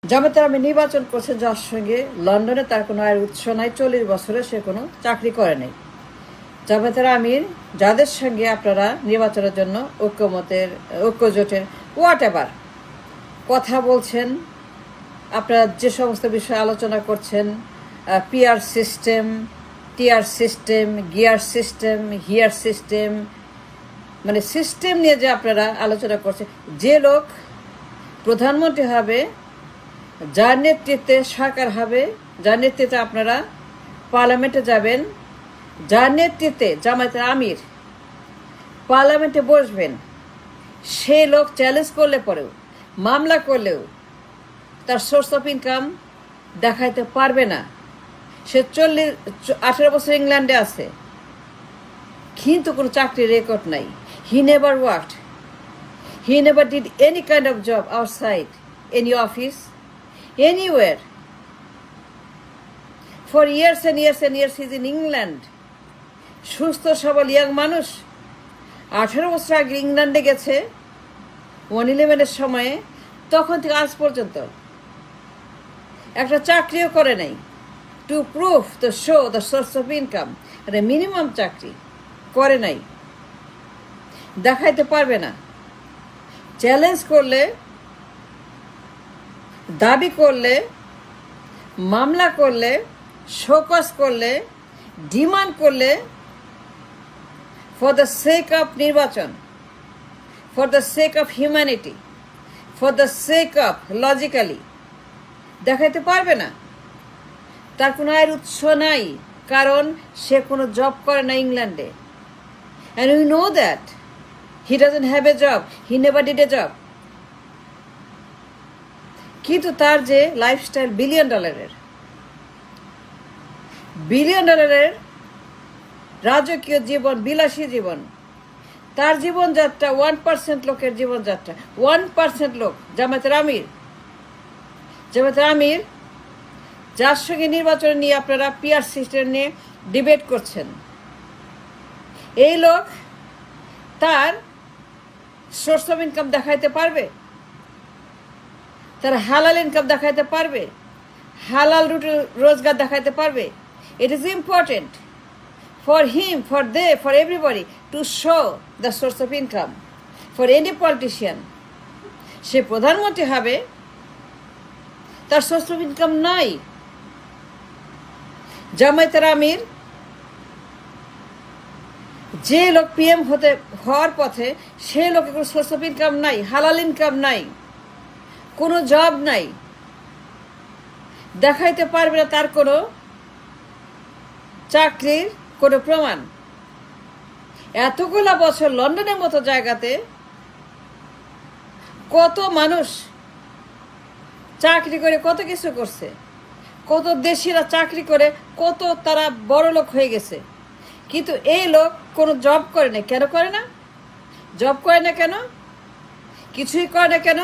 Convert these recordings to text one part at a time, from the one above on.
জামায়াতে আমি নির্বাচন করছে, যার সঙ্গে লন্ডনে তার কোনো আয়ের উৎস নাই, 40 বছরে সে কোনো চাকরি করে নাই। জামায়াতের আমির যাদের সঙ্গে আপনারা নির্বাচনের জন্য ঐক্যজোটের হোয়াট এভার কথা বলছেন, আপনারা যে সমস্ত বিষয়ে আলোচনা করছেন, PR system, TR system, gear system, here system, মানে সিস্টেম নিয়ে যে আপনারা আলোচনা করছেন, যে লোক প্রধানমন্ত্রী হবে, যার নেতৃত্বে সরকার হবে, যার নেতৃত্বে আপনারা পার্লামেন্টে যাবেন, যার নেতৃত্বে জামায়াতের আমির পার্লামেন্টে বসবেন, সেই লোক চ্যালেঞ্জ করলে পরেও, মামলা করলেও তার সোর্স অফ ইনকাম দেখাইতে পারবে না। সে 18 বছর ইংল্যান্ডে আছে, কিন্তু কোনো চাকরির রেকর্ড নাই। He never worked, he never did any kind of job outside any office, anywhere. For years and years and years he's in England. সুস্থ সবল ইয়াং মানুষ, 18 বছর আগে ইংল্যান্ডে গেছে 1/11 সময়ে, তখন থেকে আজ পর্যন্ত একটা চাকরিও করে নাই। To prove the show the source of income, একটা মিনিমাম চাকরি করে নাই, দেখাইতে পারবে না। চ্যালেঞ্জ করলে, দাবি করলে, মামলা করলে, শোকজ করলে, ডিমান্ড করলে, ফর দ্য সেক অফ নির্বাচন, for the sake of humanity, for the sake of logically দেখাইতে পারবে না। তার কোনো আয়ের উৎস নাই, কারণ সে কোনো জব করে না ইংল্যান্ডে। And we know that he doesn't have a job, he never did A job. কিন্তু তার যে লাইফস্টাইল $1 বিলিয়ন, রাজকীয় জীবন, বিলাসী জীবন, তার জীবনযাত্রা 1% লোকের জীবনযাত্রা। 1% লোক জামায়াতের আমির যার সঙ্গে নির্বাচন নিয়ে আপনারা পিআর সিস্টেম নিয়ে ডিবেট করছেন, এই লোক তার সোর্স অফ ইনকাম দেখাইতে পারবে, তার হালাল ইনকাম দেখাইতে পারবে, হালাল রুটি রোজগার দেখাইতে পারবে। It is important for him, for they, for everybody to show the source of income. For any politician, সে প্রধানমন্ত্রী হবে, তার সোর্স অফ ইনকাম নাই। জামায়াতের আমির যে লোক পিএম হওয়ার পথে, সে লোকের কোনো সোর্স অফ ইনকাম নাই, হালাল ইনকাম নাই, কোনো জব নাই, দেখাইতে পারবে না তার কোনো চাকরির কোনো প্রমাণ। এতগুলা বছর লন্ডনের মতো জায়গাতে কত মানুষ চাকরি করে কত কিছু করছে, কত দেশিরা চাকরি করে কত তারা বড় লোক হয়ে গেছে, কিন্তু এই লোক কোনো জব করে না। কেন করে না? জব করে না কেন? কিছুই করে না কেন?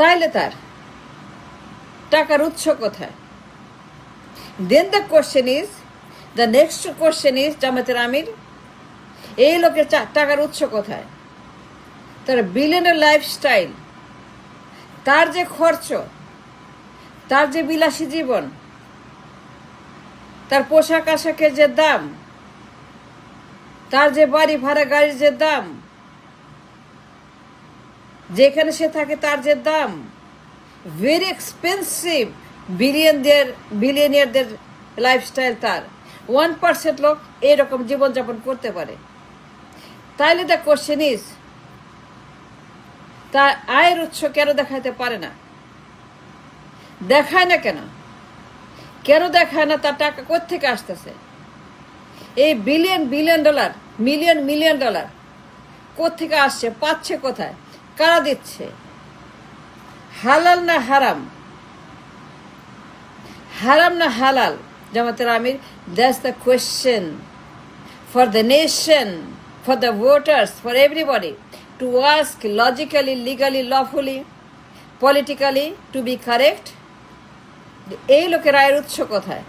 তাইলে তার টাকার উৎস কোথায়? দেন দ্য নেক্সট কোশ্চেন ইজ জামায়াতের আমির, এই লোকের টাকার উৎস কোথায়? তার বিলিয়নের লাইফস্টাইল, তার যে খরচ, তার যে বিলাসী জীবন, তার পোশাক আশাকের যে দাম, তার যে বাড়ি ভাড়া গাড়ির যে দাম, যেখানে সে থাকে তার যে দাম, ভেরি এক্সপেন্সিভ। বিলিয়নিয়ারদের লাইফস্টাইল, তার 1% লোক এইরকম জীবনযাপন করতে পারে। তাইলে দ্য কোশ্চেন ইজ, তার আয়ের উৎস কেন দেখাইতে পারে না? দেখায় না কেন? কেন দেখায় না? তার টাকা কোত্থেকে আসতেছে? এই বিলিয়ন ডলার, মিলিয়ন ডলার কোত্থেকে আসছে? পাচ্ছে কোথায়? কারা দিচ্ছে? হালাল না হারাম? হারাম না হালাল? জামায়াতের আমির, that's the question for the nation, for the voters, for everybody to ask logically, legally, lawfully, politically, to be correct. এই লোকের আয়ের উৎস কোথায়?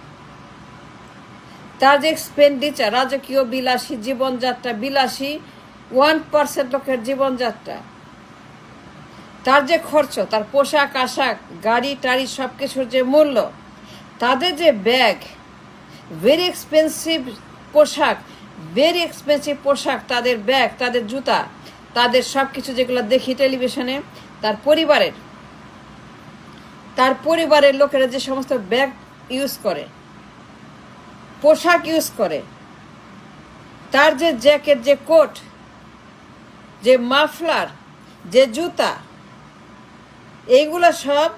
তার যে এক্সপেন্ডিচার, রাজকীয় বিলাসী জীবনযাত্রা, বিলাসী 1% লোকের জীবনযাত্রা, তার যে খরচ, তার পোশাক আশাক, গাড়ি টাড়ি সব কিছুর যে মূল্য, তাদের যে ব্যাগ, ভেরি এক্সপেন্সিভ পোশাক, ভেরি এক্সপেন্সিভ পোশাক, তাদের ব্যাগ, তাদের জুতা, তাদের সব কিছু যেগুলো দেখি টেলিভিশনে, তার পরিবারের লোকেরা যে সমস্ত ব্যাগ ইউজ করে, পোশাক ইউজ করে, তার যে জ্যাকেট, যে কোট, যে মাফলার, যে জুতা, এইগুলো সব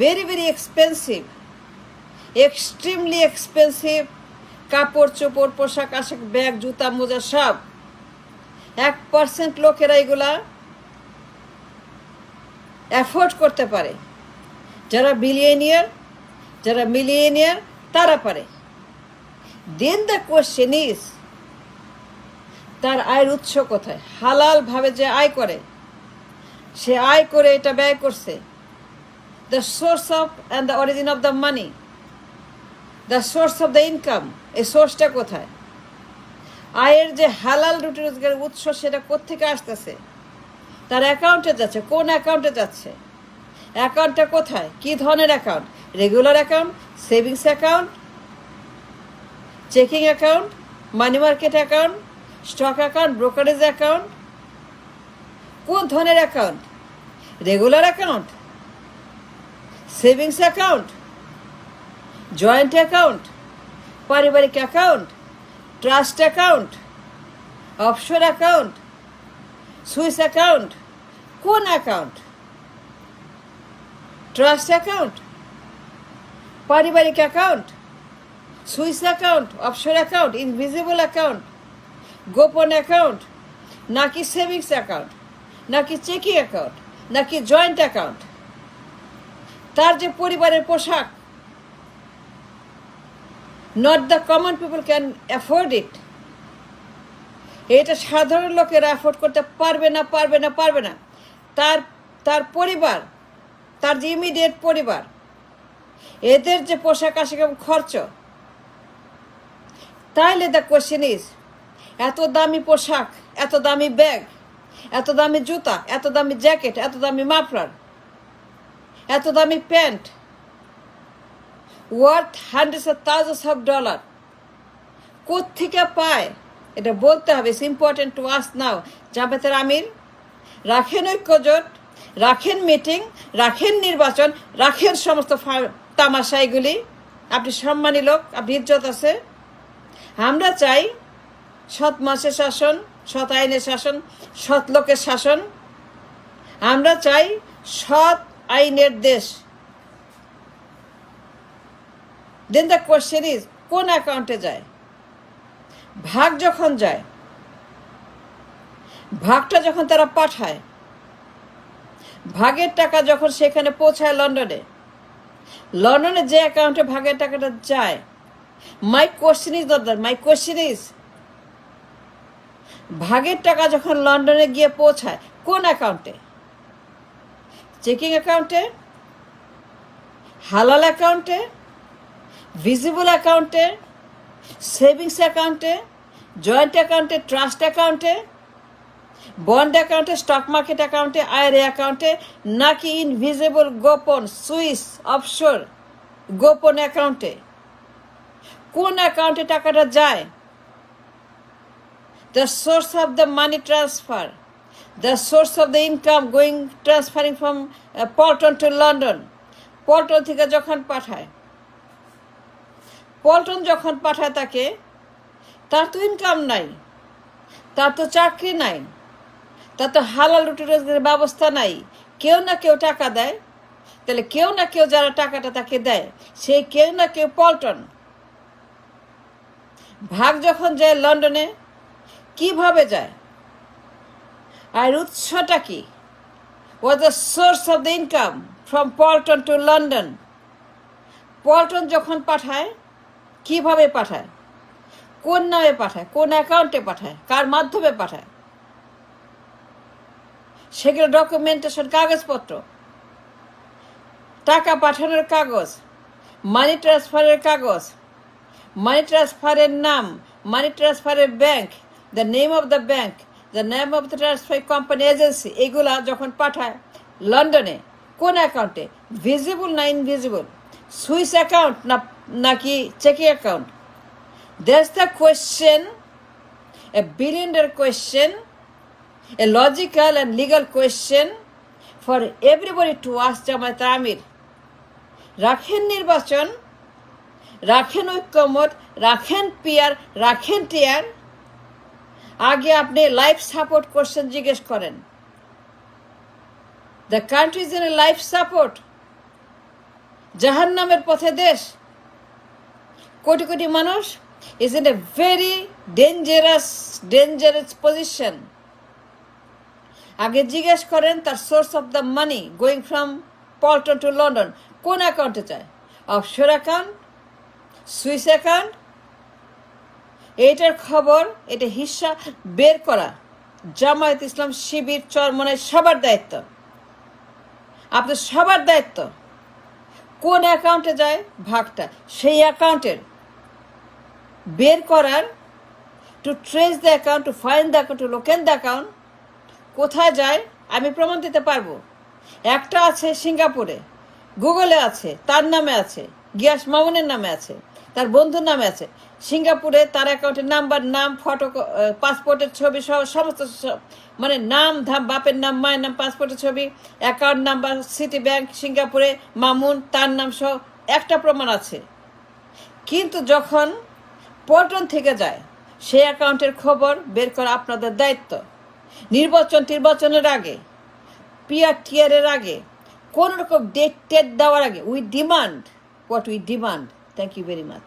very very expensive, extremely expensive. কাপড় চোপড়, পোশাক আশাক, ব্যাগ, জুতা, মোজা সব 1% লোকেরা এগুলা অ্যাফোর্ড করতে পারে। যারা মিলিয়নিয়ার তারা পারে। দেন দ্য কোয়েশ্চেন ইজ, তার আয়ের উৎস কোথায়? হালাল ভাবে যে আয় করে, সে আয় করে এটা ব্যয় করছে। The source of and the origin of the money, the source of the income, এই সোর্সটা কোথায়? আয়ের যে হালাল রুটি রোজগারের উৎস, সেটা কোত্থেকে আসতেছে? তার অ্যাকাউন্টে যাচ্ছে। কোন অ্যাকাউন্টে যাচ্ছে? অ্যাকাউন্টটা কোথায়? কি ধরনের account? Regular account, savings account, checking account, money market account, stock account, brokerage account? কোন ধরনের account? Regular account, savings account, joint account, পারিবারিক account, trust account, offshore account, Swiss account? কোন অ্যাকাউন্ট? ট্রাস্ট অ্যাকাউন্ট, পারিবারিক account, Swiss account, offshore account, invisible account, গোপন account, নাকি savings account, নাকি checking account, নাকি joint account? তার যে পরিবারের পোশাক, not the common people can afford it. এটা সাধারণ লোকেরা অ্যাফোর্ড করতে পারবে না। তার পরিবার, তার যে ইমিডিয়েট পরিবার, এদের যে পোশাক আশাক এবং খরচ। তাইলে দ্য কোয়েশ্চেন ইজ, এত দামি পোশাক, এত দামি ব্যাগ, এত দামি জুতা, এত দামি জ্যাকেট, এত দামি মাফলার, এত দামি pant, worth hundreds of thousands of dollar, কোত্থেকে পায়? এটা বলতে হবে। ইটস ইম্পর্টেন্ট টু আস নাও। জামায়াতের আমির রাখেন ঐক্যজোট, রাখেন মিটিং, রাখেন নির্বাচন, রাখেন সমস্ত তামাশা। এগুলি আপনি সম্মানী লোক, আপনি ইজ্জত আছে। আমরা চাই সৎ মাসের শাসন, সৎ আইনের শাসন, সৎ লোকের শাসন। আমরা চাই সৎ আইনের দেশ। দেন দ্য কোয়েশ্চেন ইজ, কোন অ্যাকাউন্টে যায়? ভাগ যখন যায়, ভাগটা যখন তারা পাঠায়, ভাগের টাকা যখন সেখানে পৌঁছায় লন্ডনে যে অ্যাকাউন্টে ভাগের টাকাটা যায়, my question is not that, my question is, ভাগের টাকা যখন লন্ডনে গিয়ে পৌঁছায় কোন অ্যাকাউন্টে? চেকিং অ্যাকাউন্টে, হালাল অ্যাকাউন্টে, ভিজিবল অ্যাকাউন্টে, সেভিংস অ্যাকাউন্টে, জয়েন্ট অ্যাকাউন্টে, ট্রাস্ট অ্যাকাউন্টে, বন্ড অ্যাকাউন্টে, স্টক মার্কেট অ্যাকাউন্টে, আইআরএ অ্যাকাউন্টে, নাকি ইনভিজিবল গোপন সুইস অফশোর গোপন অ্যাকাউন্টে? কোন অ্যাকাউন্টে টাকাটা যায়? The source of the money transfer, the source of the income transferring from Bolton to London. Paltan থেকে যখন পাঠায়, তাকে, তার তো ইনকাম নাই, তার তো চাকরি নাই, তার তো হালাল রুটি রোজগারের ব্যবস্থা নাই। কেউ না কেউ টাকা দেয়। তাহলে কেউ না কেউ যারা টাকাটা তাকে দেয়, সেই কেউ না কেউ পল্টন। ভাগ যখন যায় লন্ডনে, কিভাবে যায়? আর উৎসটা কি? What the source of the income from Bolton to London? Paltan যখন পাঠায়, কিভাবে পাঠায়? কোন নামে পাঠায়? কোন অ্যাকাউন্টে পাঠায়? কার মাধ্যমে পাঠায়? সেগুলো ডকুমেন্টেশন, কাগজপত্র, টাকা পাঠানোর কাগজ, মানি ট্রান্সফারের কাগজ, মানি ট্রান্সফারের নাম, মানি ট্রান্সফারের bank, the name of the bank, the name of the transfer company agency, এগুলা যখন পাঠায় লন্ডনে কোন অ্যাকাউন্টে, ভিজিবল না ইনভিজিবল, সুইস অ্যাকাউন্ট নাকি checking account? That's the question, a billion question, a logical and legal question for everybody to ask Jamaat আমির। রাখেন নির্বাচন, রাখেন ঐক্যমত, রাখেন পিয়ার, রাখেন টিয়ার, আগে আপনি লাইফ সাপোর্ট কোশ্চেন জিজ্ঞেস করেন। The country is in a life support, জাহান্নামের পথে দেশ, কোটি কোটি মানুষ is in a very dangerous position. আগে জিজ্ঞেস করেন তার source of the money going from Paltan to London কোন অ্যাকাউন্টে যায়, অফশোর অ্যাকাউন্ট, সুইস অ্যাকাউন্ট? এইটার খবর, এটা হিসাব বের করা জামায়াত ইসলাম শিবির চরমনের সবার দায়িত্ব, আপনার সবার দায়িত্ব। কোন অ্যাকাউন্টে যায় ভাগটা, সেই অ্যাকাউন্টের বের করার, to trace the account, to find the account, to locate the account. কোথায় যায় আমি প্রমাণ দিতে পারবো। একটা আছে সিঙ্গাপুরে, গুগলে আছে, তার নামে আছে, গিয়াস মামুনের নামে আছে, তার বন্ধুর নামে আছে। সিঙ্গাপুরে তার অ্যাকাউন্টের নাম্বার, নাম, ফটো, পাসপোর্টের ছবি সহ সমস্ত, মানে নাম ধাম, বাপের নাম, মায়ের নাম, পাসপোর্টের ছবি, অ্যাকাউন্ট নাম্বার, সিটি ব্যাংক সিঙ্গাপুরে, মামুন, তার নাম সহ একটা প্রমাণ আছে। কিন্তু যখন পল্টন থেকে যায়, সেই অ্যাকাউন্টের খবর বের করা আপনাদের দায়িত্ব। নির্বাচনের আগে, পিয়ার টিয়ারের আগে, কোন রকম ডেট দেওয়ার আগে, we demand what we demand. Thank you very much.